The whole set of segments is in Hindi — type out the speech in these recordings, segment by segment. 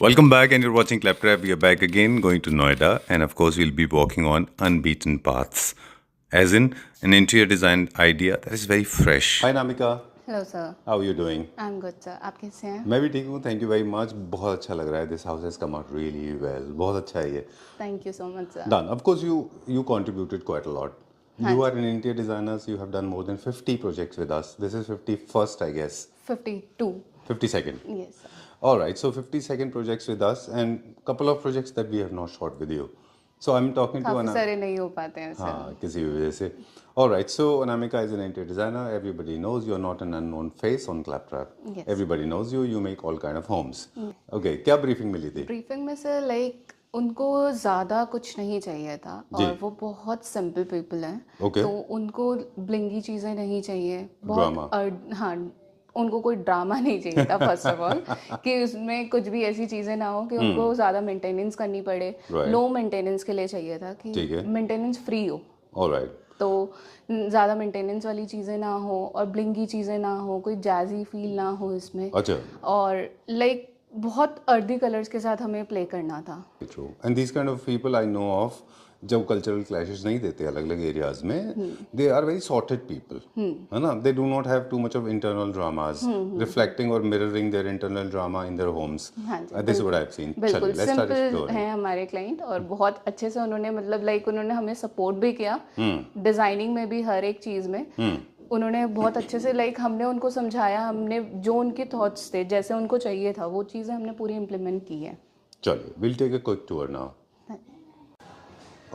Welcome back, and you're watching Claptrap. We are back again, going to Noida, and of course, we'll be walking on unbeaten paths, as in an interior design idea that is very fresh. Hi, Namika. Hello sir How are you doing? I am good sir आप कैसे हैं मैं भी ठीक हूँ. Thank you very much. बहुत अच्छा लग रहा है. This house has come out really well. बहुत अच्छा है ये. Thank you so much sir Done. Of course, you contributed quite a lot. You are an interior designer. So you have done more than 50 projects with us. This is 51st, I guess. 52 52nd. Yes sir All right, so 52nd projects with us and couple of projects that we have not shot with you. So I'm talking to काफ़ी Anamika. सारे नहीं हो पाते हैं सर हाँ, किसी भी वजह से. All right, so Anamika is an interior designer. Everybody knows you're not an unknown face on Claptrap. Yes. Everybody knows you. You make all kind of homes. Okay, क्या briefing मिली थी? ब्रीफिंग में सर लाइक उनको ज़्यादा कुछ नहीं चाहिए था जी. और वो बहुत सिंपल पीपल हैं Okay. तो उनको ब्लिंगी चीज़ें नहीं चाहिए Drama. हाँ उनको कोई ड्रामा नहीं चाहिए था फर्स्ट ऑफ ऑल कि उसमें कुछ भी ऐसी चीज़ें ना हो कि उनको ज़्यादा मेंटेनेंस करनी पड़े Right. लो मेंटेनेंस के लिए चाहिए था ठीक कि है. मेंटेनेंस फ्री हो All right. तो ज़्यादा मेंटेनेंस वाली चीज़ें ना हो और ब्लिंगी चीज़ें ना हो कोई जैजी फील ना हो इसमें अच्छा. और लाइक बहुत अर्दी कलर्स के साथ हमें प्ले करना था True. And these kind of people I know of, जब कल्चरल क्लैशेस नहीं देते अलग अलग एरियाज में, they are very sorted people, है ना. They do not have too much of internal dramas reflecting और mirroring their internal drama in their homes. हाँ जी, this what I have seen. बिल्कुल लेट्स स्टार्ट सिंपल एक्सप्लोरिंग. हैं हमारे क्लाइंट और बहुत अच्छे से उन्होंने मतलब लाइक उन्होंने हमें सपोर्ट भी किया डिज़ाइनिंग में भी हर एक चीज़ में उन्होंने बहुत अच्छे से लाइक हमने उनको समझाया हमने जो उनके थॉट्स थे जैसे उनको चाहिए था वो चीज़ें हमने पूरी इम्प्लीमेंट की है चलिए, we'll take a quick tour now.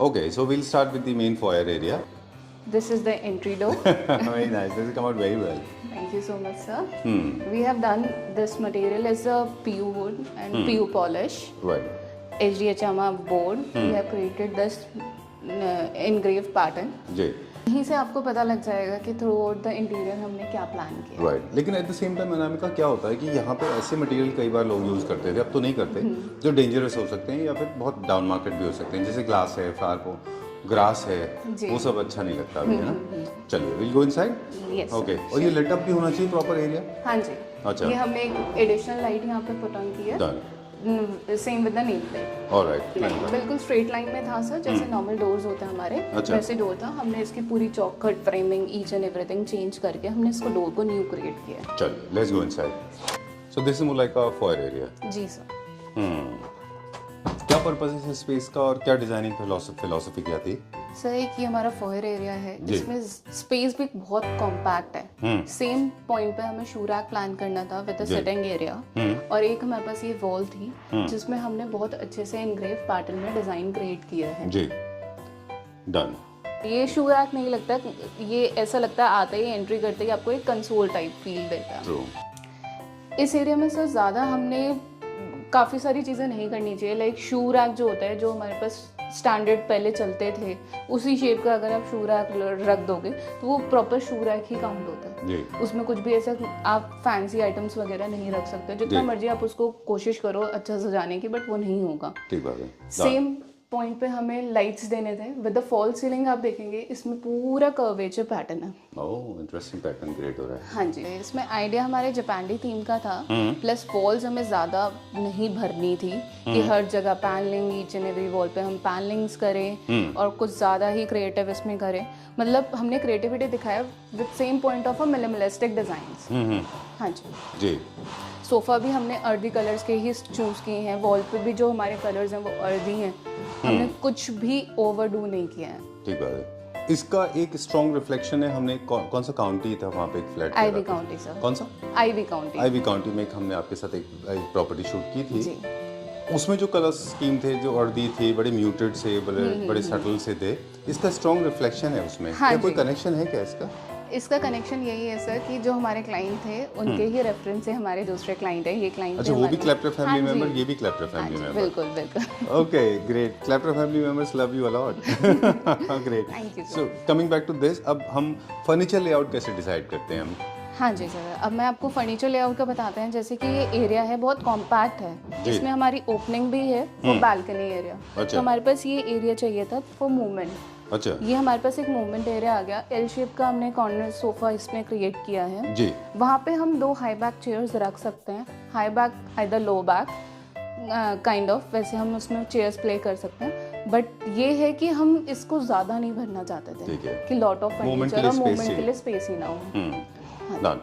Okay, so we'll start with the main foyer area. This is the entry door Very nice. This has come out very well. Thank you so much, sir. We have done this material as a PU wood and PU polish. Right. HDHMA board. We have created this engraved pattern. जी. यहीं से आपको पता लग जाएगा कि थ्रू आउट द इंटीरियर हमने क्या प्लान किया. राइट. लेकिन at the same time Anamika क्या होता है कि यहाँ पे ऐसे मटेरियल कई बार लोग यूज़ करते थे, अब तो नहीं करते, जो डेंजरस हो सकते हैं या फिर बहुत डाउन मार्केट भी हो सकते हैं, जैसे ग्लास है, ग्रास है, जी. वो सब अच्छा नहीं लगता अभी, है ना. चलिए, will go inside. Yes, okay. sir. और ये लिट अप भी होना चाहिए प्रॉपर एरिया. हाँ जी. अच्छा. ये हमने एक एडिशनल लाइट यहाँ पे पुट ऑन की है. Done. Same with the name plate. Alright. बिल्कुल स्ट्रेट लाइन में था सर जैसे नॉर्मल डोर्स होते हैं हमारे अच्छा. वैसे डोर था. हमने इसकी पूरी चौखट framing each and everything change करके हमने इसको डोर को न्यू क्रिएट किया. चलिए, let's go inside. So this is more like a foyer area. जी सर. क्या पर्पस है इस स्पेस का और क्या डिजाइनिंग फिलोसफी क्या थी? सर एक ये हमारा फॉयर एरिया है जी. इसमें स्पेस भी बहुत कॉम्पैक्ट है. सेम पॉइंट पे हमें शू रैक प्लान करना था विद जी. सिटिंग एरिया और एक हमारे पास ये वॉल थी जिसमें हमने बहुत अच्छे से इनग्रेव पैटर्न में डिजाइन क्रिएट किया है. जी. डन. ये शू रैक नहीं लगता ये ऐसा लगता है आते ही एंट्री करते ही आपको एक कंसोल टाइप फील देता है. ट्रू. इस एरिया में सर ज़्यादा हमने काफ़ी सारी चीज़ें नहीं करनी चाहिए लाइक शू रैक जो होता है जो हमारे पास स्टैंडर्ड पहले चलते थे उसी शेप का अगर आप शू रैक रख दोगे तो वो प्रॉपर शू रैक ही काउंट होता है. जी. उसमें कुछ भी ऐसा आप फैंसी आइटम्स वगैरह नहीं रख सकते जितना जी. मर्जी आप उसको कोशिश करो अच्छा सजाने की बट वो नहीं होगा. ठीक बात है. सेम पॉइंट पे हमें लाइट्स देने थे विद द फॉल सीलिंग. आप देखेंगे इसमें पूरा कर्वेचर पैटर्न है. ओह, इंटरेस्टिंग पैटर्न क्रिएट हो रहा है. हाँ जी. इसमें आइडिया हमारे जापानी थीम का था प्लस वॉल्स हमें ज़्यादा नहीं भरनी थी कि हर जगह panelling each and every wall पे हम पैनलिंग्स करें और कुछ ज़्यादा ही क्रिएटिव इसमें करें. मतलब हमने क्रिएटिविटी दिखाया with same point of a minimalistic designs. हाँ जी. जी. सोफ़ा भी हमने अर्दी कलर्स के ही चूज़ किए हैं. वॉल पे भी जो हमारे कलर्स हैं वो अर्दी हैं. हमने कुछ भी ओवरडू नहीं किया है. ठीक बात है. इसका एक स्ट्रॉन्ग रिफ्लेक्शन है. हमने कौन सा काउंटी था वहाँ पे एक फ्लैट आईवी काउंटी सर. कौन सा? Ivy county. आईवी काउंटी में हमने आपके साथ एक प्रॉपर्टी शूट की थी. जी. उसमें जो कलर स्कीम थे जो अर्दी थे बड़े म्यूटेड से बड़े सटल से थे. इसका स्ट्रॉन्ग रिफ्लेक्शन है उसमें. हाँ क्या कोई जी. कनेक्शन है क्या इसका? इसका कनेक्शन यही है सर कि जो हमारे क्लाइंट थे उनके ही रेफरेंस से हमारे दूसरे क्लाइंट है. ये क्लाइंट अच्छा, वो भी क्लैप्ट्रैप फैमिली मेंबर, ये भी क्लैप्ट्रैप हाँ फैमिली जी, मेंबर. बिल्कुल बिल्कुल. Okay, great. Claptrap family members love you a lot. Great. Thank you, sir. So coming back to this, अब हम फर्नीचर लेआउट कैसे डिसाइड करते हैं हम? हाँ जी सर. अब मैं आपको फर्नीचर लेआउट का बताते हैं. जैसे कि ये एरिया है बहुत कॉम्पैक्ट है. जी. इसमें हमारी ओपनिंग भी है फॉर बालकनी एरिया. अच्छा. तो हमारे पास ये एरिया चाहिए था फॉर मूवमेंट. अच्छा. ये हमारे पास एक मूवमेंट एरिया आ गया. एल शेप का हमने कॉर्नर सोफा इसमें क्रिएट किया है. जी. वहाँ पे हम 2 हाई बैक चेयर्स रख सकते हैं. High back either low back kind of वैसे हम उसमें चेयर्स प्ले कर सकते हैं, बट ये है कि हम इसको ज़्यादा नहीं भरना चाहते थे ठीक है। कि लॉट ऑफ Movement के फर्नीचर लिए और space मूवमेंट के चाहिए। लिए स्पेस ही ना हो। डन।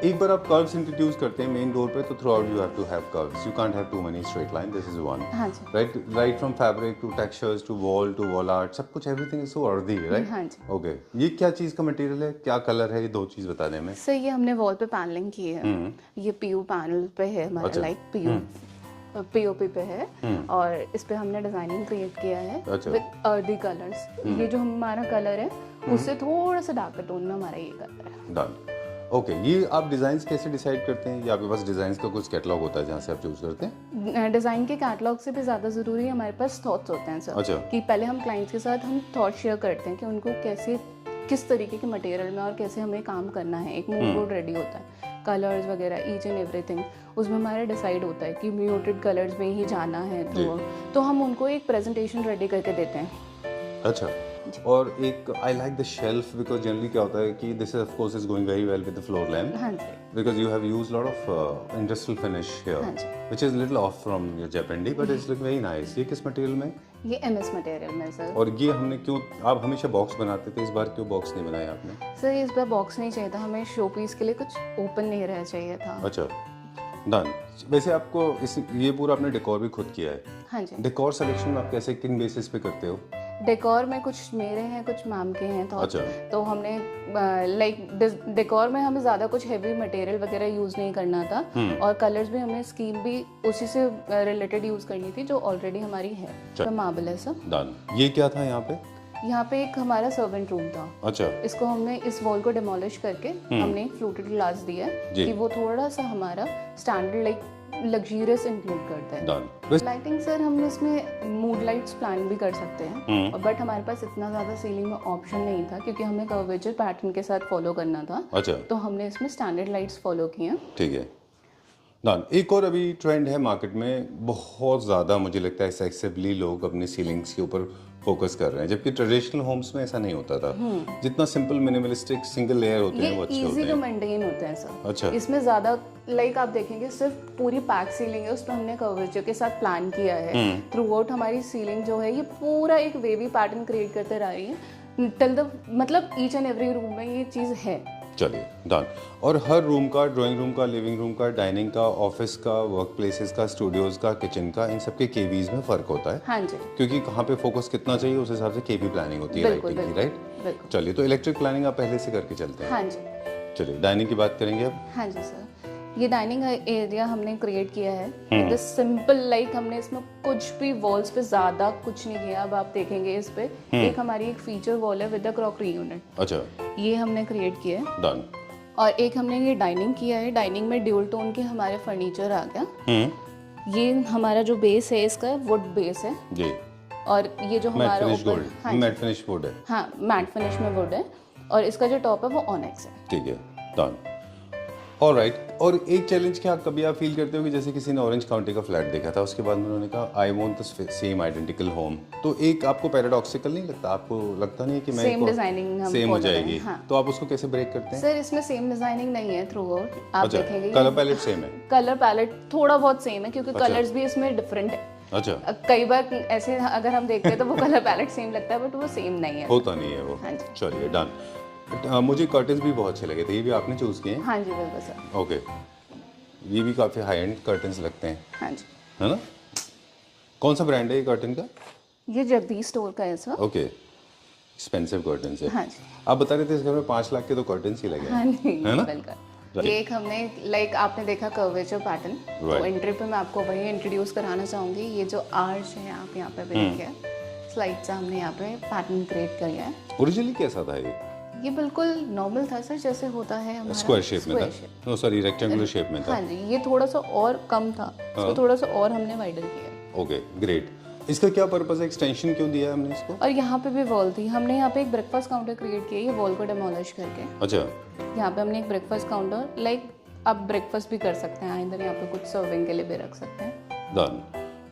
एक बार आप कर्व्स इंट्रोड्यूस करते हैं मेन डोर पे तो throughout you have to have curves, you can't have too many straight line, this is one. हाँ जी। Right from fabric to textures to wall art, सब कुछ everything is so earthy, right? हाँ जी। ओके, ये क्या चीज़ का मटेरियल है, क्या कलर है, ये दो चीज़ बताने में। सर ये हमने वॉल पे पैनलिंग की है, ये पीयू पैनल पे है हमारा, अच्छा। लाइक पीओपी पे है, और इस पे हमने डिजाइनिंग क्रिएट किया है अच्छा। With earthy colours. ये जो हमारा कलर है उससे थोड़ा सा डार्कर टोन में हमारा ये कलर है। डन। ओके, ये आप डिजाइन्स कैसे डिसाइड करते हैं, या आपके पास डिजाइन्स का कुछ कैटलॉग होता है जहाँ से आप चूज करते हैं? डिज़ाइन के कैटलॉग से भी ज़्यादा ज़रूरी है हमारे पास थॉट्स होते हैं सर। अच्छा। कि पहले हम क्लाइंट्स के साथ हम थॉट शेयर करते हैं कि उनको कैसे, किस तरीके के मटेरियल में और कैसे हमें काम करना है। एक मूड बोर्ड रेडी होता है, कलर्स वगैरह ईच एंड एवरीथिंग उसमें हमारा डिसाइड होता है कि म्यूटेड कलर्स में ही जाना है, तो हम उनको एक प्रेजेंटेशन रेडी करके देते हैं। अच्छा। और एक I like the shelf because generally क्या होता है कि this is of course is going very well with the floor lamp, हाँ जी। because you have used a lot of industrial finish here, हाँ जी। which is little off from your Japanese, but it's looking very nice. ये किस मटेरियल में? ये MS मटेरियल में सर। और ये हमने क्यों, आप हमेशा बॉक्स बनाते थे, इस बार क्यों बॉक्स नहीं बनाया आपने? सर इस बार बॉक्स नहीं चाहिए था हमें, शो पीस के लिए कुछ ओपन नहीं रह चाहिए था। अच्छा, डन। वैसे आपको इस ये पूरा आपने डेकोर भी खुद किया है। हाँ जी। डेकोर सिलेक्शन आप कैसे, किन बेसिस पे करते हो? डेकोर में कुछ मेरे हैं, कुछ मैम के हैं थॉट्स। अच्छा। तो हमने लाइक डेकोर में हमें ज़्यादा कुछ हेवी मटेरियल वगैरह यूज़ नहीं करना था, और कलर्स भी हमें स्कीम भी उसी से रिलेटेड यूज़ करनी थी जो ऑलरेडी हमारी है। तो मार्बल है सब। डन। ये क्या था यहाँ पे? यहाँ पे एक हमारा सर्वेंट रूम था। अच्छा। इसको हमने इस वॉल को डिमोलिश करके हमने फ्लूटेड ग्लास दिया है जी। कि वो थोड़ा सा हमारा स्टैंडर्ड लाइक लग्जरियस इंक्लूड करता है। डन। लाइटिंग सर हम इसमें मूड लाइट्स प्लान भी कर सकते हैं, और बट हमारे पास इतना ज़्यादा सीलिंग में ऑप्शन नहीं था क्योंकि हमें कर्वेचर पैटर्न के साथ फॉलो करना था। अच्छा। तो हमने इसमें स्टैंडर्ड लाइट्स फॉलो की हैं। ठीक है, डन। एक और अभी ट्रेंड है मार्केट में, बहुत ज़्यादा मुझे लगता है एक्सेसिवली लोग अपने सीलिंग्स के ऊपर फोकस कर रहे हैं, जबकि ट्रेडिशनल होम्स में ऐसा नहीं होता था। जितना सिंपल मिनिमलिस्टिक सिंगल लेयर होते हैं वो ये अच्छे होते इजी टू हैं। मेंटेन होते हैं सर। अच्छा। इसमें ज़्यादा लाइक आप देखेंगे सिर्फ पूरी पैक सीलिंग है, उस पर हमने कर्वेचर के साथ प्लान किया है। थ्रू आउट हमारी सीलिंग जो है ये पूरा एक वेवी पैटर्न क्रिएट करते रह रही है टिल द, मतलब ईच एंड एवरी रूम में ये चीज़ है। चलिए, डन। और हर रूम का, ड्राइंग रूम का, लिविंग रूम का, डाइनिंग का, ऑफिस का, वर्क प्लेसेस का, स्टूडियोज का, किचन का, इन सबके केवीज में फ़र्क होता है। हाँ जी। क्योंकि कहाँ पे फोकस कितना चाहिए उस हिसाब से केवी प्लानिंग होती है बिल्कुल, लाइटिंग की, राइट? बिल्कुल। चलिए, तो इलेक्ट्रिक प्लानिंग आप पहले से करके चलते हैं। हाँ जी। चलिए, डाइनिंग की बात करेंगे अब। हाँ जी सर, ये डाइनिंग एरिया हमने क्रिएट किया है विद सिंपल, लाइक हमने इसमें कुछ भी वॉल्स पे ज़्यादा कुछ नहीं किया। अब आप देखेंगे इस पे एक हमारी एक फीचर वॉल है विद द क्रॉकरी यूनिट, अच्छा, ये हमने क्रिएट किया है। डन। और एक हमने ये डाइनिंग किया है, डाइनिंग में ड्यूल टोन के हमारे फर्नीचर आ गया। ये हमारा जो बेस है इसका वुड बेस है, जी। और ये जो मैट हमारा फिनिश ऊपर, गोल्ड, हाँ मैट फिनिश वुड है। हाँ मैट फिनिश में वुड है, और इसका जो टॉप है वो ऑनेक्स है। ठीक है, डन। ऑलराइट। और एक चैलेंज क्या कभी आप फील करते हो कि जैसे किसी ने ऑरेंज काउंटी का फ्लैट देखा था, उसके बाद में उन्होंने कहा I want the same identical home, तो एक आपको पैराडॉक्सिकल नहीं लगता? आपको लगता नहीं है कि मैं सेम डिजाइनिंग हम सेम हो follow करें, जाएगी? हाँ। तो आप उसको कैसे ब्रेक करते हैं? सर इसमें सेम डिजाइनिंग नहीं है थ्रू आउट, आप अच्छा, देखेंगे कलर पैलेट सेम है? कलर पैलेट थोड़ा बहुत सेम है क्योंकि कलर्स भी इसमें डिफरेंट है। अच्छा, कई बार ऐसे अगर हम देखते हैं तो वो कलर पैलेट सेम लगता है बट वो सेम नहीं है। होता नहीं है वो। हाँ जी। चलिए, डन। मुझे कर्टन्स भी बहुत अच्छे लगे थे, ये भी आपने चूज किए हैं? हाँ जी बिल्कुल सर। ओके, ये भी काफ़ी हाई एंड कर्टन्स लगते हैं, हाँ जी। है ना? कौन सा ब्रांड है ये कर्टन का? ये जगदीश स्टोर का है सर। ओके, एक्सपेंसिव कर्टन्स है। हाँ जी। आप बता रहे थे इस घर में 5 लाख के तो कर्टन्स ही लगे हैं। हाँ जी है ना? बिल्कुल। ये एक हमने लाइक आपने देखा कर्वेचर पैटर्न, तो एंट्री पे मैं आपको वही इंट्रोड्यूस कराना चाहूँगी। ये जो आर्च है आप यहाँ पे देखिए, स्लाइड से हमने यहाँ पे पैटर्न क्रिएट किया है। ओरिजिनली कैसा था ये बिल्कुल नॉर्मल था सर, जैसे होता है हमारा स्क्वायर शेप में square था? shape। No sorry, rectangular shape में था। हाँ जी, ये थोड़ा सा और कम था, इसको थोड़ा सा और हमने वाइडर किया है। Okay, great. इसका क्या पर्पस है, एक्सटेंशन क्यों दिया है हमने इसको? और यहाँ पे भी वॉल थी, हमने यहाँ पे एक ब्रेकफास्ट काउंटर क्रिएट किया, ये वॉल को डेमोलिश करके। अच्छा, यहाँ पे हमने एक ब्रेकफास्ट काउंटर, लाइक आप ब्रेकफास्ट भी कर सकते हैं इधर, यहाँ पे कुछ सर्विंग के लिए भी रख सकते हैं। डन।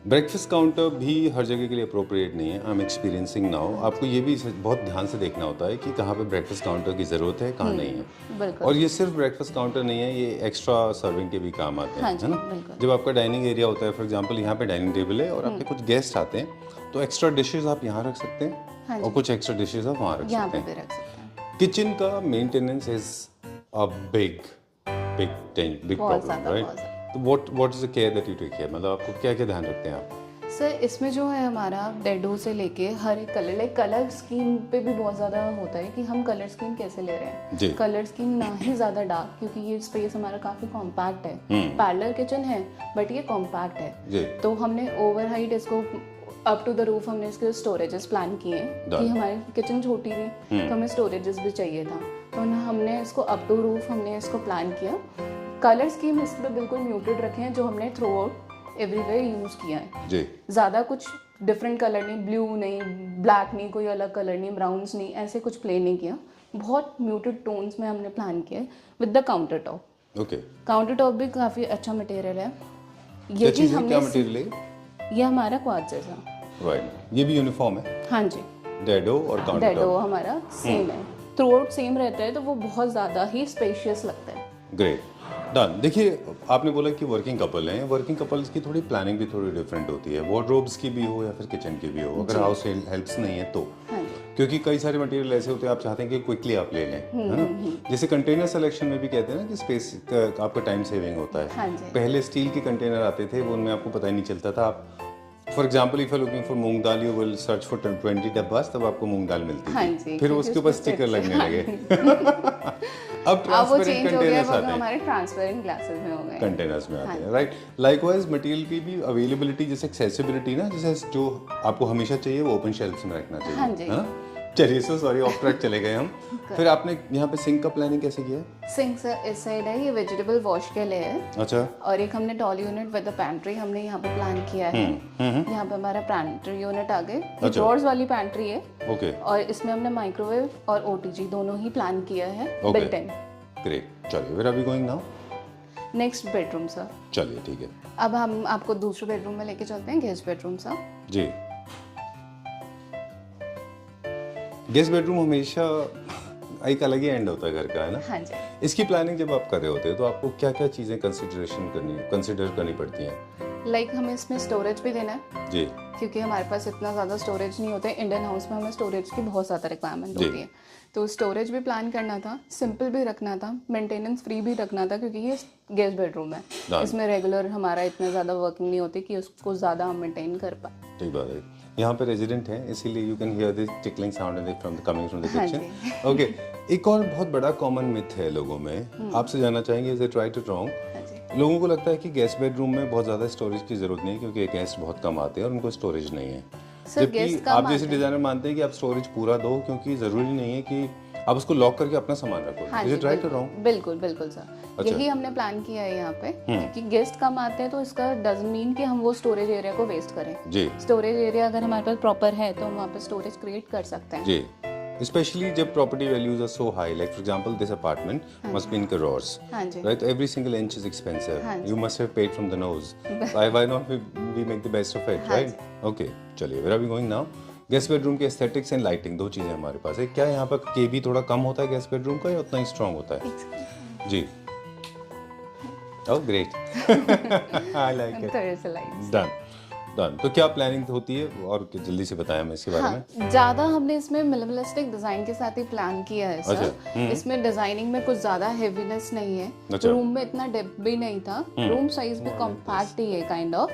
ब्रेकफास्ट काउंटर भी हर जगह के लिए अप्रोप्रिएट नहीं है। I am experiencing now. आपको ये भी बहुत ध्यान से देखना होता है कि कहाँ पे ब्रेकफास्ट काउंटर की ज़रूरत है, कहाँ नहीं है। बिल्कुल। और ये सिर्फ ब्रेकफास्ट काउंटर नहीं है, ये एक्स्ट्रा सर्विंग के भी काम आते हैं, हाँ जी, है ना। बिल्कुल। जब आपका डाइनिंग एरिया होता है, फॉर एग्जांपल यहाँ पे डाइनिंग टेबल है और आपके कुछ गेस्ट आते हैं, तो एक्स्ट्रा डिशेज आप यहाँ रख सकते हैं हाँ और कुछ एक्स्ट्रा डिशेज आप वहाँ रख यहाँ सकते पे हैं। भी रख सकते हैं। किचन का मेंटेनेंस इज अ बिग बहुत प्रॉब्लम, ज़्यादा, राइट। बहुत ज़्यादा। तो what is the care that you take care, मतलब आपको क्या क्या ध्यान रखते हैं आप? सर इसमें जो है हमारा डेडो से लेके हर एक कलर, लाइक कलर स्कीम पे भी बहुत ज़्यादा होता है कि हम कलर स्कीम कैसे ले रहे हैं। जी। कलर स्कीम ना ही ज़्यादा डार्क, क्योंकि ये स्पेस हमारा काफ़ी कॉम्पैक्ट है। पैरेलल किचन है बट ये कॉम्पैक्ट है। जी। तो हमने ओवर हाइट इसको अप टू द रूफ हमने इसके स्टोरेजेस प्लान किए हैं कि हमारी किचन छोटी थी तो हमें स्टोरेजेस भी चाहिए था, तो हमने इसको अप टू रूफ हमने इसको प्लान किया। कलर स्कीम इस पर बिल्कुल म्यूटेड रखे हैं जो हमने थ्रू आउट एवरीवेयर यूज़ किया है। जी। ज़्यादा कुछ डिफरेंट कलर नहीं, ब्लू नहीं, ब्लैक नहीं, कोई अलग कलर नहीं, ब्राउन्स नहीं, ऐसे कुछ प्ले नहीं किया। बहुत म्यूटेड टोन्स में हमने प्लान किया with the counter top. Okay. Counter top भी काफ़ी अच्छा मटेरियल है। क्या ये चीज़ चीज़ है, क्या हमने, मटेरियल है? ये हमारा क्वार्ट्ज है। राइट, ये भी यूनिफॉर्म है, हाँ जी। डेडो और काउंटर डेडो हमारा सेम है, थ्रू आउट सेम रहता है, तो वो बहुत ज़्यादा ही स्पेशियस लगता है। Great, done. देखिए, आपने बोला कि वर्किंग कपल हैं, वर्किंग कपल्स की थोड़ी प्लानिंग भी थोड़ी डिफरेंट होती है, वार्डरोब्स की भी हो या फिर किचन की भी हो, अगर हाउस हेल्प्स नहीं है तो। हाँ जी। क्योंकि कई सारे मटेरियल ऐसे होते हैं आप चाहते हैं कि क्विकली आप ले लें, है ना। जैसे कंटेनर सिलेक्शन में भी कहते हैं ना कि स्पेस का आपका टाइम सेविंग होता है। हाँ जी। पहले स्टील के कंटेनर आते थे, वो उनमें आपको पता ही नहीं चलता था। आप for example if you looking for moong dal, you will search for 20 dabbas, तब आपको मूंग दाल मिलती हाँ थी। जी, फिर क्योंकि उसके ऊपर उसमें स्टिकर लगने हाँ लगे। अब अब वो ट्रांसपेरेंट चेंज हो गया, कंटेनर्स वो आते हैं, हमारे ट्रांसपेरेंट ग्लासेस में हो गए। कंटेनर्स में आते हैं, राइट। लाइकवाइज मटेरियल की भी अवेलेबिलिटी, जैसे एक्सेसिबिलिटी ना, जैसे जो आपको हमेशा चाहिए वो ओपन शेल्फ्स में रखना चाहिए, हाँ जी। है ना। चलिए, सो सॉरी, ऑफ ट्रैक चले गए हम। फिर आपने यहाँ पे सिंक का प्लानिंग कैसे किया? सिंक सर इस साइड है, ये वेजिटेबल वॉश के लिए है। अच्छा। और एक हमने tall unit with the pantry हमने यहाँ पे प्लान किया है। यहाँ पे हमारा पैंट्री यूनिट आ गए, ड्रॉर्स वाली पैंट्री है। ओके। और इसमें हमने माइक्रोवेव और ओटीजी दोनों ही प्लान किया है, Okay. Built in. ग्रेट, चलिए, where are we going now? Next bedroom sir. चलिए, ठीक है। अब हम आपको दूसरे बेडरूम में लेके चलते हैं, गेस्ट बेडरूम सर। जी। गेस्ट बेडरूम हमेशा एक अलग ही एंड होता है घर का, है ना। हाँ जी। इसकी प्लानिंग जब आप कर रहे होते हैं तो आपको क्या क्या चीज़ें कंसिडर करनी पड़ती हैं? लाइक हमें इसमें स्टोरेज भी देना है, जी। क्योंकि हमारे पास इतना ज़्यादा स्टोरेज नहीं होता है। इंडियन हाउस में हमें स्टोरेज की बहुत ज़्यादा रिक्वायरमेंट जी। होती है, तो स्टोरेज भी प्लान करना था, सिंपल भी रखना था, मेंटेनेंस फ्री भी रखना था, क्योंकि ये गेस्ट बेडरूम है। Done. इसमें रेगुलर हमारा इतना ज़्यादा वर्किंग नहीं होती कि उसको ज़्यादा हम मेंटेन कर पाए। ठीक बात है। यहाँ पे रेजिडेंट हैं, इसीलिए you can hear this tickling sound from coming from the हाँ किचन। ओके। एक और बहुत बड़ा कॉमन मिथ है लोगों में, आपसे जानना चाहेंगे, इज इट राइट और रॉन्ग? हाँ जी। लोगों को लगता है कि गेस्ट बेडरूम में बहुत ज़्यादा स्टोरेज की ज़रूरत नहीं है, क्योंकि गेस्ट बहुत कम आते हैं और उनको स्टोरेज नहीं है। सर जबकि गेस्ट कम आप जैसे आते हैं। डिजाइनर मानते हैं कि आप स्टोरेज पूरा दो, क्योंकि ज़रूरी नहीं है कि आप उसको लॉक करके अपना सामान रखो। हाँ इज जी, इट राइट और रॉन्ग? बिल्कुल बिल्कुल सर, अच्छा। यही हमने प्लान किया है यहाँ पे कि गेस्ट कम आते हैं, तो इसका डजंट मीन कि हम वो स्टोरेज एरिया को वेस्ट करें। जी। स्टोरेज एरिया अगर हमारे पास प्रॉपर है तो हम वहाँ पे स्टोरेज क्रिएट कर सकते हैं। जी। Especially जब property values are so high, like for example this apartment must be in crores, हाँ जी। right? Every single inch is expensive. हाँ जी। You must have paid from the nose. Why not we make the best of it, हाँ right? Okay, चलिए, where are we going now? Guest bedroom के एस्थेटिक्स एंड लाइटिंग, दो चीज़ें हमारे पास है। क्या यहाँ पर केबी थोड़ा कम होता है गेस्ट बेडरूम का, या उतना ही स्ट्रांग होता है? जी। Oh great, I like it. तरह से लाइट्स। Done done. तो क्या प्लानिंग होती है, और जल्दी से बताएं हमें इसके बारे में। हाँ, ज़्यादा हमने इसमें मिनिमलिस्टिक डिज़ाइन के साथ ही प्लान किया है सर। अच्छा। इसमें डिजाइनिंग में कुछ ज़्यादा हेवीनेस नहीं है, अच्छा। रूम में इतना डेप्थ भी नहीं था, रूम साइज भी कॉम्पैक्ट ही है kind of,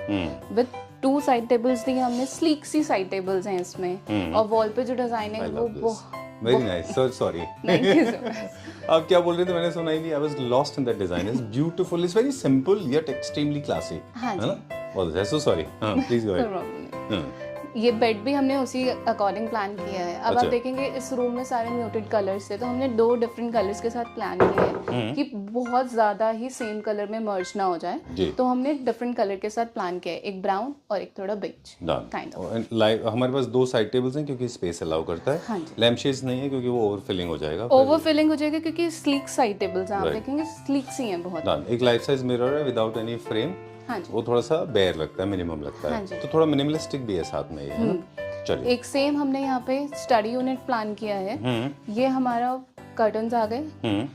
with 2 side tables दी हमने, स्लीक सी साइड टेबल्स हैं इसमें, और वॉल पे जो डिजाइन है वो very nice, so sorry. Thank you so much. आप क्या बोल रहे थे, मैंने सुना ही नहीं। I was lost in that design. It's beautiful, it's very simple yet extremely classy, हाँ है ना। All this, so sorry. हां, प्लीज गो अहेड। ये बेड भी हमने उसी अकॉर्डिंग प्लान किया है। अब अच्छा। आप देखेंगे इस रूम में सारे म्यूटेड कलर्स थे, तो हमने 2 डिफरेंट कलर्स के साथ प्लान किया है कि बहुत ज़्यादा ही सेम कलर में मर्ज ना हो जाए, जी। तो हमने डिफरेंट कलर के साथ प्लान किया है, एक ब्राउन और एक थोड़ा बेज काइंड ऑफ। लाइक हमारे पास 2 साइड टेबल्स हैं, क्योंकि स्पेस अलाउ करता है। हाँ जी। लैम्प शेड्स नहीं है, क्योंकि वो ओवरफिलिंग हो जाएगा। ओवर फिलिंग हो जाएगा, क्योंकि स्लीक साइड टेबल्स आप Right. देखेंगे स्लीक सी हैं बहुत। डन। एक लाइफ साइज मिरर है विदाउट एनी फ्रेम, हाँ जी। वो थोड़ा सा बेयर लगता है, मिनिमम लगता हाँ है, जी। तो थोड़ा मिनिमलिस्टिक भी है साथ में ये, है ना। चलिए। एक सेम हमने यहाँ पे स्टडी यूनिट प्लान किया है। ये हमारा कर्टन्स आ गए,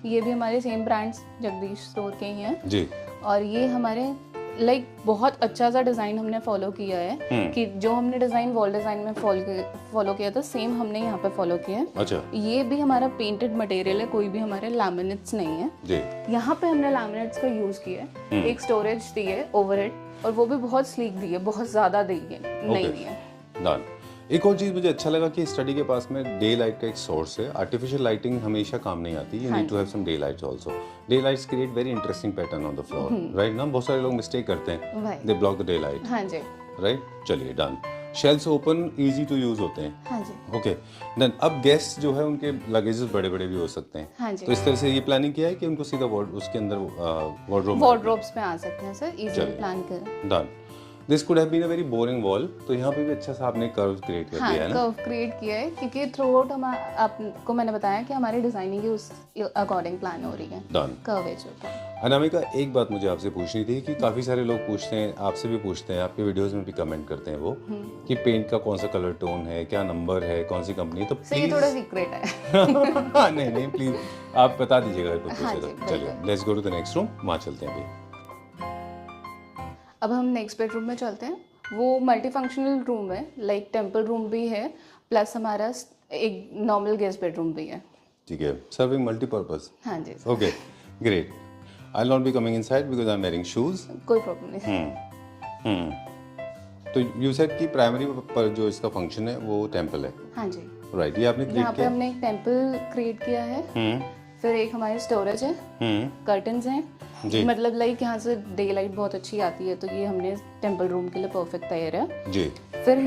ये भी हमारे सेम ब्रांड्स जगदीश स्टोर के ही हैं जी। और ये हमारे लाइक बहुत अच्छा सा डिज़ाइन हमने फॉलो किया है कि जो हमने डिज़ाइन वॉल डिज़ाइन में फॉलो किया था सेम हमने यहाँ पे फॉलो किया है। अच्छा ये भी हमारा पेंटेड मटेरियल है, कोई भी हमारे लैमिनेट्स नहीं है। जी। यहाँ पे हमने लैमिनेट्स का यूज़ किया है, एक स्टोरेज दी है ओवरहेड और वो भी बहुत स्लीक दी है, बहुत ज़्यादा दी है नहीं दी है। डन। एक और चीज़ मुझे अच्छा लगा कि स्टडी के पास में डे लाइट का एक सोर्स है। आर्टिफिशियल लाइटिंग हमेशा काम नहीं आती, you need to have some daylights also. Daylights create very interesting pattern on the floor, right ना। बहुत सारे लोग मिस्टेक करते हैं, they block the daylight, हाँ जी, राइट। चलिए done. Shelves open easy to use होते हैं, हाँ जी, ओके डन। अब गेस्ट जो है उनके लगेजेस बड़े बड़े भी हो सकते हैं, हाँ जी। तो इस तरह से ये प्लानिंग किया है कि उनको सीधा उसके अंदर वार्डरोब वार्डरोब्स में आ सकते हैं सर, इजीली प्लान करें। Done. This could have been a very boring wall, तो यहाँ पे भी अच्छा सा आपने कर्व क्रिएट कर दिया है ना। कर्व क्रिएट किया है क्योंकि थ्रू आउट हम आपको मैंने बताया कि हमारी डिजाइनिंग उस अकॉर्डिंग प्लान हो रही है। डन। कर्वेज अनामिका, एक बात मुझे आपसे पूछनी थी कि काफ़ी सारे लोग पूछते हैं, आपसे भी पूछते हैं, आपके वीडियोस में भी कमेंट करते हैं वो कि पेंट का कौन सा कलर टोन है, क्या नंबर है, कौन सी कंपनी, तो ये प्लीज थोड़ा सीक्रेट है। नहीं प्लीज आप बता दीजिएगा अगर कोई हाँ पूछे जी, तो। चलिए let's go to the next room, वहाँ चलते हैं अभी। अब हम नेक्स्ट बेडरूम में चलते हैं। वो मल्टी फंक्शनल रूम है, लाइक टेम्पल रूम भी है प्लस हमारा एक नॉर्मल गेस्ट बेडरूम भी है। ठीक है, सर्विंग मल्टीपर्पज। हाँ जी, okay great. I will not be coming inside because I am wearing shoes. कोई प्रॉब्लम नहीं। तो यू सेड कि प्राइमरी पर जो इसका फंक्शन है वो टेंपल है, हाँ जी, राइट। ये आपने यहाँ क्रिएट पे किया। हमने एक टेम्पल क्रिएट किया है, फिर एक हमारी स्टोरेज है, कर्टन्स हैं, जी मतलब लाइक यहाँ से डे लाइट बहुत अच्छी आती है तो ये हमने टेम्पल रूम के लिए परफेक्ट तैयार है। जी। फिर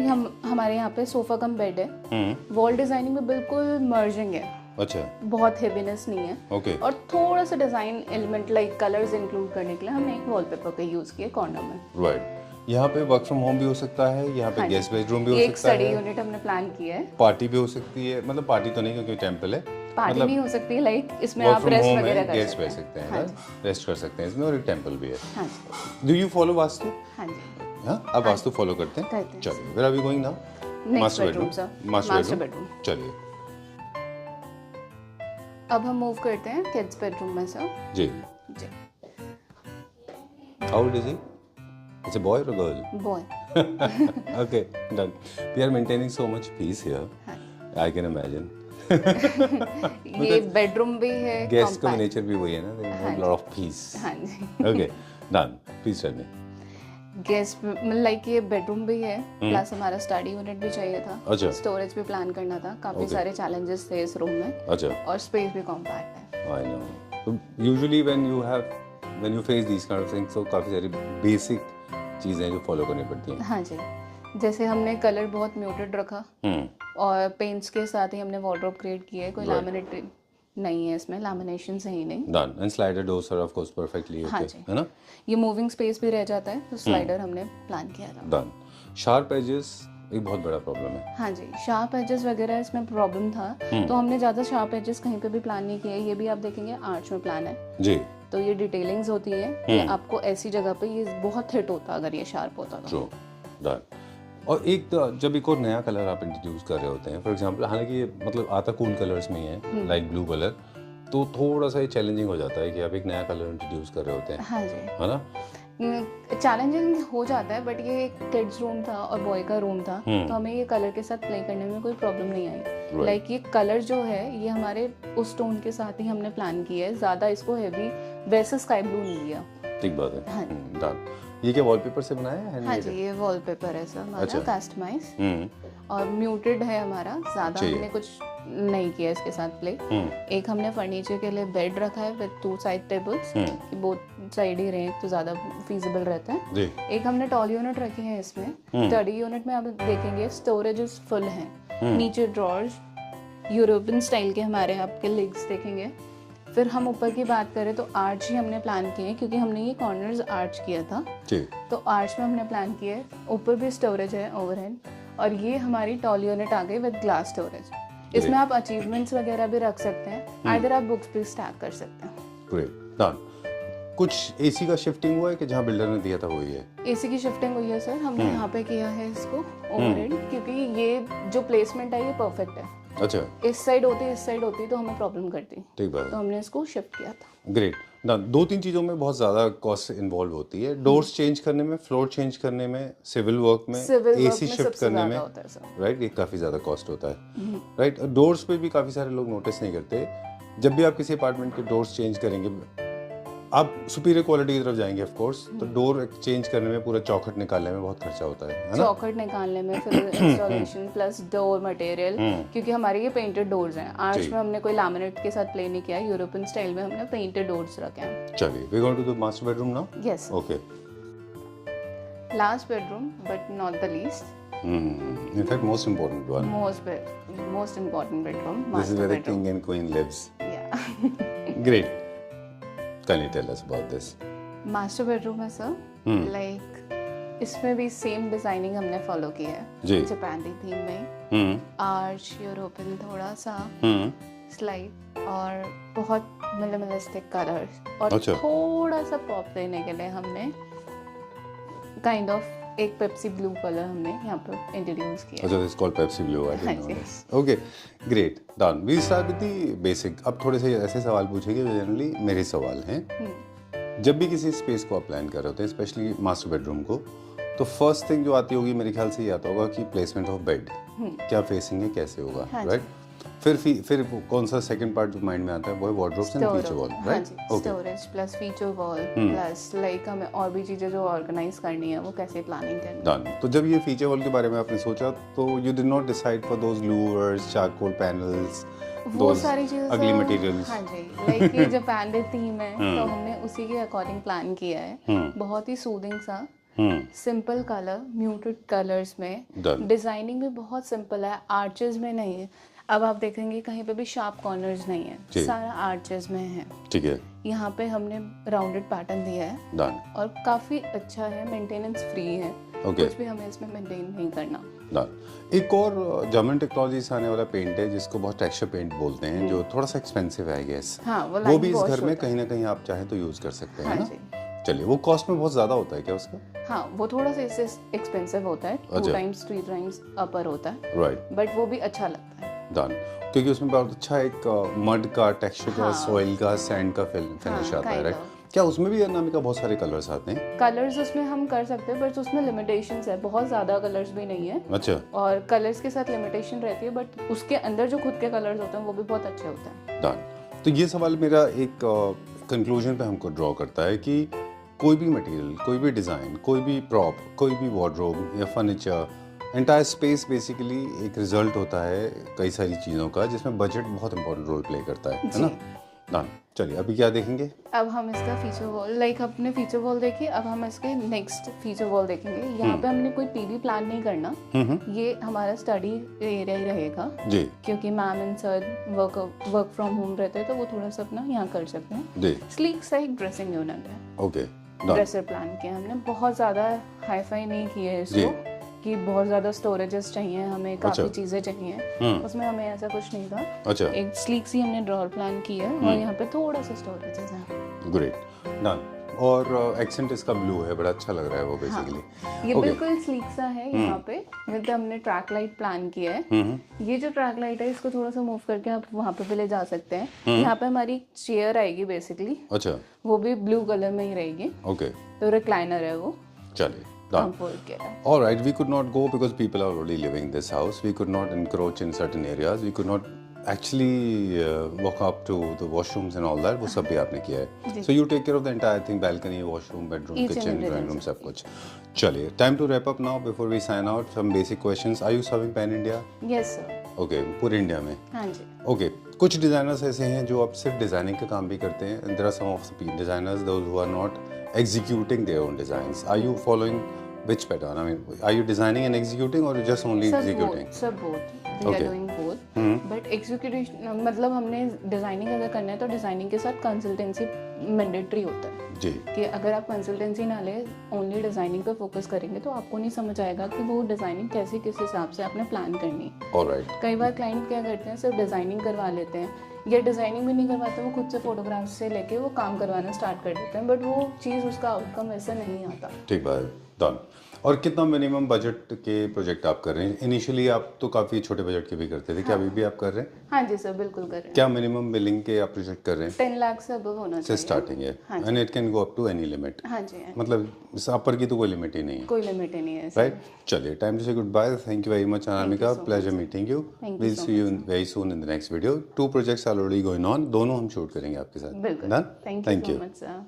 हमारे यहाँ पे सोफा कम बेड है, वॉल डिजाइनिंग में बिल्कुल मर्जिंग है, अच्छा बहुत हेवीनेस नहीं है ओके। और थोड़ा सा design element like colours include करने के लिए हमने एक वॉलपेपर का यूज किया कॉर्नर में। राइट। यहाँ पे वर्क फ्रॉम होम भी हो सकता है, यहाँ पे गेस्ट बेडरूम भी हो एक सकता स्टडी है, यूनिट हमने प्लान किया है। पार्टी भी हो सकती है, मतलब पार्टी तो नहीं क्योंकि टेंपल है, पार्टी नहीं हो सकती लाइक इसमें वर्क आप फ्रॉम रेस्ट होम वगैरह है, कर गेस्ट सकते रह हैं। सकते हैं ना, रेस्ट कर सकते हैं इसमें, और एक टेंपल भी है। हाँ जी, डू यू फॉलो वास्तु? हाँ जी, हाँ, आप वास्तु फॉलो करते हैं? करते हैं। चलिए, where are we going now? Next master bedroom bedroom. Sir, master master bedroom. Bedroom. चलिए अब हम मूव करते हैं किड्स बेडरूम में सर। जी। जी, how old is he? It's a boy और girl? Boy. Okay, done. We are maintaining so much peace here. हाँ। I can imagine. ये बेडरूम भी है, Guest का compact। नेचर भी वही है ना, they want a lot of peace. हाँ जी, Okay, done. Please tell me. Guest like ये बेडरूम भी है प्लस हमारा स्टडी यूनिट भी चाहिए था, अच्छा। स्टोरेज भी प्लान करना था, काफी सारे चैलेंजेस थे इस रूम में अच्छा, और स्पेस भी कॉम्पैक्ट है। I know. So usually when you face these kind of things, तो काफी सारी basic चीजें जो फॉलो करनी पड़ती हैं। हाँ जी, जैसे हमने कलर बहुत म्यूटेड रखा और पेंट्स के साथ ही हमने वार्डरोब क्रिएट किया है, कोई लैमिनेट नहीं है इसमें, लैमिनेशन है ही नहीं। Done. And slider doors are of course perfectly हाँ okay, जी, है ना? ये मूविंग स्पेस भी रह जाता है तो स्लाइडर हमने प्लान किया था। Done. Sharp edges एक बहुत बड़ा प्रॉब्लम है। हाँ जी, शार्प एजेस वगैरह इसमें प्रॉब्लम था तो हमने ज़्यादा शार्प एजेस कहीं पे भी प्लान नहीं किए। ये भी आप देखेंगे आर्च में प्लान है, जी। तो ये डिटेलिंग्स होती है कि आपको ऐसी जगह पे ये बहुत हिट होता अगर ये शार्प होता तो। ट्रू। डन। और एक तो जब एक और नया कलर आप इंट्रोड्यूस कर रहे होते हैं, फॉर एग्जांपल, हालांकि ये मतलब आता कूल कलर्स में ही है, लाइक ब्लू कलर, तो थोड़ा सा ये चैलेंजिंग हो जाता है कि आप एक नया कलर इंट्रोड्यूस कर रहे होते हैं, हाँ जी, है ना? चैलेंजिंग हो जाता है बट ये किड्स रूम था और बॉय का रूम था तो हमें ये कलर के साथ प्ले करने में कोई प्रॉब्लम नहीं आई। लाइक ये कलर जो है ये हमारे उस टोन के साथ ही हमने प्लान किया है, ज़्यादा इसको हैवी वैसे स्काई ब्लू नहीं लिया। ठीक बात है। डन। ये क्या वॉलपेपर से बनाया है? हाँ जी, ये वॉलपेपर है सर हमारा कस्टमाइज और म्यूटेड है हमारा, ज़्यादा हमने कुछ नहीं किया इसके साथ प्ले। एक हमने फर्नीचर के लिए बेड रखा है विद 2 साइड टेबल्स कि बोथ साइड ही रहे तो ज़्यादा फिजिबल रहता है। जी। एक हमने टॉल यूनिट रखी है इसमें, स्टडी यूनिट में आप देखेंगे स्टोरेजेस फुल हैं, नीचे ड्रॉर्स यूरोपियन स्टाइल के हमारे आपके लेग्स देखेंगे। फिर हम ऊपर की बात करें तो आर्च ही हमने प्लान किए हैं क्योंकि हमने ये कॉर्नर्स आर्च किया था, जी। तो आर्च में हमने प्लान किया है। ऊपर भी स्टोरेज है ओवरहेड और ये हमारी टॉल यूनिट आ गई विद ग्लास स्टोरेज। इसमें आप अचीवमेंट्स वगैरह भी रख सकते हैं, आइदर आप बुक्स भी स्टैक कर सकते हैं। ग्रेट। डन। कुछ एसी का शिफ्टिंग हुआ है कि जहाँ बिल्डर ने दिया था वही है? एसी की शिफ्टिंग हुई है सर, हमने यहाँ पे किया है इसको ओवरहेड, क्योंकि ये जो प्लेसमेंट है ये परफेक्ट है। अच्छा, इस साइड होती तो हमें प्रॉब्लम करती, ठीक बात तो हमने इसको शिफ्ट किया था। ग्रेट ना। 2-3 चीज़ों में बहुत ज़्यादा कॉस्ट इन्वॉल्व होती है, डोर्स चेंज करने में, फ्लोर चेंज करने में, सिविल वर्क में, एसी शिफ्ट करने में, होता है सर। राइट, ये काफ़ी ज़्यादा कॉस्ट होता है, राइट। डोर्स पे भी काफ़ी सारे लोग नोटिस नहीं करते। जब भी आप किसी अपार्टमेंट के डोर्स चेंज करेंगे, आप सुपीरियर क्वालिटी की तरफ जाएंगे ऑफ कोर्स, तो डोर चेंज करने में, पूरा चौखट निकालने में बहुत खर्चा होता है ना? चौखट निकालने में, फिर इंस्टॉलेशन प्लस डोर मटेरियल, क्योंकि हमारे ये पेंटेड डोर्स हैं। आर्च में हमने कोई लैमिनेट के साथ प्ले नहीं किया, यूरोपियन स्टाइल में हमने पेंटेड डोर्स रखे हैं। चलिए, we going to the master bedroom now. Yes, okay. Last bedroom but not the least, in fact most important one, most important bedroom, this is master where the bedroom. king and queen lives. Yeah. Great. Can you tell us about this? Master bedroom है सर, लाइक इसमें भी सेम डिजाइनिंग हमने फॉलो की है जी। जापानी थीम में, आर्च, यूरोपियन थोड़ा सा स्लाइड, और बहुत मिनिमलिस्टिक कलर्स, और अच्छा। थोड़ा सा पॉप देने के लिए हमने काइंड ऑफ एक पेप्सी ब्लू कलर हमने यहाँ पर इंट्रोड्यूस किया। अच्छा, this is called Pepsi Blue, I didn't know हाँ जी। this. Okay, great, done. We start with the basic. अब थोड़े से ऐसे सवाल पूछेंगे जो जनरली मेरे सवाल हैं। जब भी किसी स्पेस को आप प्लान कर रहे होते हैं, स्पेशली मास्टर बेडरूम को, तो फर्स्ट थिंग जो आती होगी मेरे ख्याल से ये आता होगा कि प्लेसमेंट ऑफ बेड, क्या फेसिंग है, कैसे होगा, राइट? फिर वो कौन सा सेकंड पार्ट जो माइंड में आता है वो है wardrobes and feature wall, right? Storage plus feature wall plus like हमें और भी चीजें जो ऑर्गेनाइज करनी है वो कैसे प्लानिंग करनी है। डन। तो जब ये फीचर वॉल के बारे में आपने सोचा, तो you did not decide for those louvres, charcoal panels, वो सारी चीजें अगली मटेरियल्स? हाँ जी, लाइक ये जापानी थीम है तो हमने उसी के अकॉर्डिंग प्लान किया है। बहुत ही सूदिंग सा सिंपल कलर, म्यूटेड कलर्स में, डिजाइनिंग भी बहुत सिंपल है, आर्चेस में नहीं है। अब आप देखेंगे कहीं पे भी शार्प कॉर्नर्स नहीं है, सारा आर्चेस में है, ठीक है। यहाँ पे हमने राउंडेड पैटर्न दिया है, डन, और काफी अच्छा है, मेंटेनेंस फ्री है, कुछ भी हमें इसमें मेंटेन नहीं करना। डन। एक और जर्मन टेक्नोलॉजी से आने वाला पेंट है जिसको बहुत टेक्सचर पेंट बोलते हैं, जो थोड़ा सा एक्सपेंसिव है आई गेस, वो भी इस घर में कहीं ना कहीं आप चाहें तो यूज कर सकते हैं ना? चलिए, वो कॉस्ट में बहुत ज्यादा होता है क्या उसका? हाँ, वो थोड़ा सा इससे एक्सपेंसिव होता है, 2 टाइम्स 3 टाइम्स अपर होता है, राइट, बट वो भी अच्छा लगता है। डन, क्योंकि उसमें बहुत अच्छा एक मड का टेक्सचर का, सॉइल का, सैंड का फिनिश आता है, राइट? क्या उसमें भी एनामिका बहुत सारे कलर्स आते हैं? कलर्स उसमें हम कर सकते हैं, बट उसमें लिमिटेशंस है, बहुत ज्यादा कलर्स भी नहीं है। अच्छा। और कलर्स के साथ लिमिटेशन रहती है, बट उसके अंदर जो खुद के कलर्स होते हैं वो भी बहुत अच्छे होते हैं। डन। तो ये सवाल मेरा एक कंक्लूजन पे हमको ड्रॉ करता है कि कोई भी मटेरियल, कोई भी डिज़ाइन, कोई भी प्रॉप, कोई भी वार्डरोब या फर्नीचर, एंटायर स्पेस बेसिकली एक रिजल्ट होता है कई सारी चीज़ों का, जिसमें बजट बहुत इंपॉर्टेंट रोल प्ले करता है ना? डन। चलिए, अभी क्या देखेंगे? अब हम इसका फीचर वॉल, लाइक अपने फीचर वॉल देखिए, अब हम इसके नेक्स्ट फीचर वॉल देखेंगे। यहाँ पे हमने कोई पीवी प्लान नहीं करना, ये हमारा स्टडी एरिया ही रहेगा जी, क्योंकि ma'am and sir work from home रहते हैं, तो वो थोड़ा सा अपना यहाँ कर सकते हैं। स्लीक सा एक ड्रेसिंग यूनिट है, ओके, ड्रेसर प्लान किया हमने, बहुत ज़्यादा हाईफाई नहीं किया है इसको कि बहुत ज़्यादा स्टोरेजेस चाहिए हमें, काफ़ी चीज़ें चाहिए, उसमें हमें ऐसा कुछ नहीं था। अच्छा। एक स्लीक सी हमने ड्रॉअर प्लान की है, और यहाँ पे थोड़ा सा स्टोरेजेस है। Great, done. और एक्सेंट इसका ब्लू है, बड़ा अच्छा लग रहा है वो बेसिकली। हाँ, ये बिल्कुल स्लीक सा है। यहाँ पे विद हमने ट्रैक लाइट प्लान किया है। ये जो ट्रैक लाइट है इसको थोड़ा सा मूव करके आप वहाँ पे भी ले जा सकते हैं। यहाँ पे हमारी चेयर आएगी बेसिकली, अच्छा, वो भी ब्लू कलर में ही रहेगी, ओके, तो रिक्लाइनर है वो। चलिए, all right, we could not go because people are already living in this house. We could not encroach in certain areas. We could not actually walk up to the washrooms and all that. वो सब भी आपने किया है. So you take care of the entire thing, balcony, washroom, bedroom, kitchen, drawing room, सब कुछ. चलिए, time to wrap up now before we sign out. Some basic questions. Are you serving Pan India? Yes sir. Okay, पूरे इंडिया में. हाँ जी. Okay, कुछ डिजाइनर्स ऐसे हैं जो अब सिर्फ डिजाइनिंग का काम भी करते हैं. And there are some of the designers those who are not executing their own designs. Are you following which pattern? I mean, are you designing and executing or just only executing? Both. We are doing both. But execution मतलब हमने डिजाइनिंग अगर करना है तो डिजाइनिंग के साथ कंसल्टेंसी मैंडेटरी होता है जी कि अगर आप कंसल्टेंसी ना ले ओनली डिज़ाइनिंग पे फोकस करेंगे तो आपको नहीं समझ आएगा कि वो डिज़ाइनिंग कैसे किस हिसाब से आपने प्लान करनी है। ऑलराइट कई बार क्लाइंट क्या करते हैं सिर्फ डिज़ाइनिंग करवा लेते हैं या डिज़ाइनिंग भी नहीं करवाते, वो खुद से फोटोग्राफ्स से लेके वो काम करवाना स्टार्ट कर देते हैं, बट वो चीज़ उसका आउटकम ऐसा नहीं आता। ठीक बात है, डन। और कितना मिनिमम बजट के प्रोजेक्ट आप कर रहे हैं? इनिशियली आप तो काफ़ी छोटे बजट के भी करते थे, क्या अभी भी आप कर रहे हैं? हाँ जी सर, बिल्कुल कर रहे हैं। क्या मिनिमम बिलिंग के आप प्रोजेक्ट कर रहे हैं? 10 लाख से अबव होना से चाहिए। स्टार्टिंग है and it can go up to any limit. हाँ जी, हाँ जी। मतलब इस अपर की तो कोई लिमिट ही नहीं है, कोई लिमिट ही नहीं है सर। राइट? चलिए, time to say good bye. Thank you very much Anamika, pleasure meeting you. Thank you will so see you very soon in the next video. 2 projects are already going on, दोनों हम शूट करेंगे आपके साथ। बिल्कुल। Done? Thank you thank so you. Much sir.